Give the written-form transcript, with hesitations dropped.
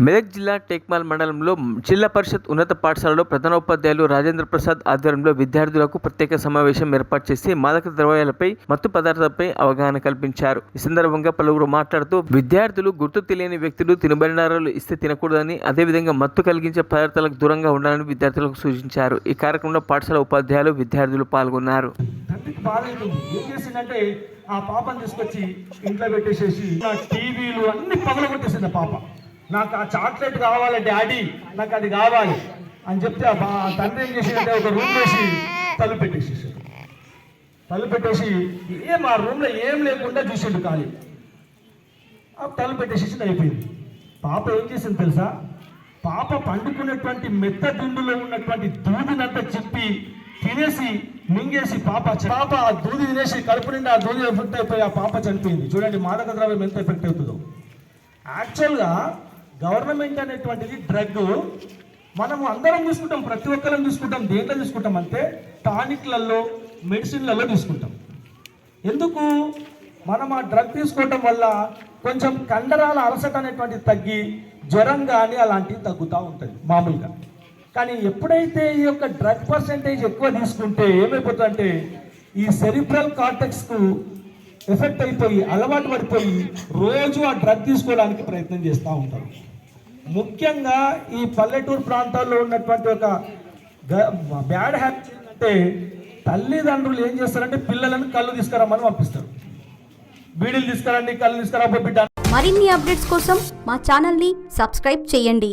మెదక్ జిల్లా టేక్మాల్ మండలంలో జిల్లా పరిషత్ ఉన్నత పాఠశాలలో ప్రధానోపాధ్యాయులు రాజేంద్ర ప్రసాద్ ఆధ్వర్యంలో విద్యార్థులకు ప్రత్యేక సమావేశం ఏర్పాటు చేసి మాదక ద్రవ్యాలపై మత్తు పదార్థాలపై అవగాహన కల్పించారు. ఈ సందర్భంగా పలువురు మాట్లాడుతూ విద్యార్థులు గుర్తు తెలియని వ్యక్తులు తినుబండారాలు ఇస్తే తినకూడదని, అదేవిధంగా మత్తు కలిగించే పదార్థాలకు దూరంగా ఉండాలని విద్యార్థులకు సూచించారు. ఈ కార్యక్రమంలో పాఠశాల ఉపాధ్యాయులు విద్యార్థులు పాల్గొన్నారు. ఆ పాపను తీసుకొచ్చి ఇంట్లో పెట్టేసేసి టీవీలు అన్ని పగలగొట్టేసింది. ఆ పాప నాకు ఆ చాక్లెట్ కావాలి డాడీ, నాకు అది కావాలి అని చెప్తే ఆ తండ్రి ఏం చేసిందంటే ఒక రూమ్ వేసి తలుపు పెట్టేసేసాడు. తలుపు పెట్టేసి ఆ రూమ్లో ఏం లేకుండా చూసిండు ఖాళీ. ఆ తలుపు పెట్టేసేసి అయిపోయింది. పాప ఏం చేసింది తెలుసా? పాప పండుకున్నటువంటి మెత్త దిండులో ఉన్నటువంటి దూదినంతా చెప్పి తినేసి మింగేసి పాప ఆ దూది తినేసి కడుపు నిండా ఆ దూది ఎఫెక్ట్ అయిపోయి ఆ పాప చనిపోయింది. చూడండి మాదక ద్రవ్యం ఎంత ఎఫెక్ట్ అవుతుందో. యాక్చువల్గా గవర్నమెంట్ అనేటువంటిది డ్రగ్ మనము అందరం తీసుకుంటాం, ప్రతి ఒక్కరం తీసుకుంటాం. దేంట్లో తీసుకుంటాం అంటే టానిక్లలో, మెడిసిన్లలో తీసుకుంటాం. ఎందుకు? మనం ఆ డ్రగ్ తీసుకోవటం వల్ల కొంచెం కండరాల అలసట అనేటువంటిది తగ్గి జ్వరం కానీ అలాంటివి తగ్గుతూ ఉంటుంది మామూలుగా. కానీ ఎప్పుడైతే ఈ యొక్క డ్రగ్ పర్సెంటేజ్ ఎక్కువ తీసుకుంటే ఏమైపోతుందంటే ఈ సెరిబ్రల్ కార్టెక్స్కు ఎఫెక్ట్ అయిపోయి అలవాటు పడిపోయి రోజు ఆ డ్రగ్ తీసుకోవడానికి ప్రయత్నం చేస్తూ ఉంటారు. ముఖ్యంగా ఈ పల్లెటూరు ప్రాంతాల్లో ఉన్నటువంటి ఒక బ్యాడ్ హ్యాబిట్ ఏంటంటే తల్లిదండ్రులు ఏం చేస్తారంటే పిల్లలను కళ్ళు తీసుకురమ్మని పంపిస్తారు. బీడీలు తీసుకురండి, కళ్ళు తీసుకురా బిడ్డ. మరిన్ని అప్డేట్స్ కోసం మా ఛానల్ని సబ్స్క్రైబ్ చేయండి.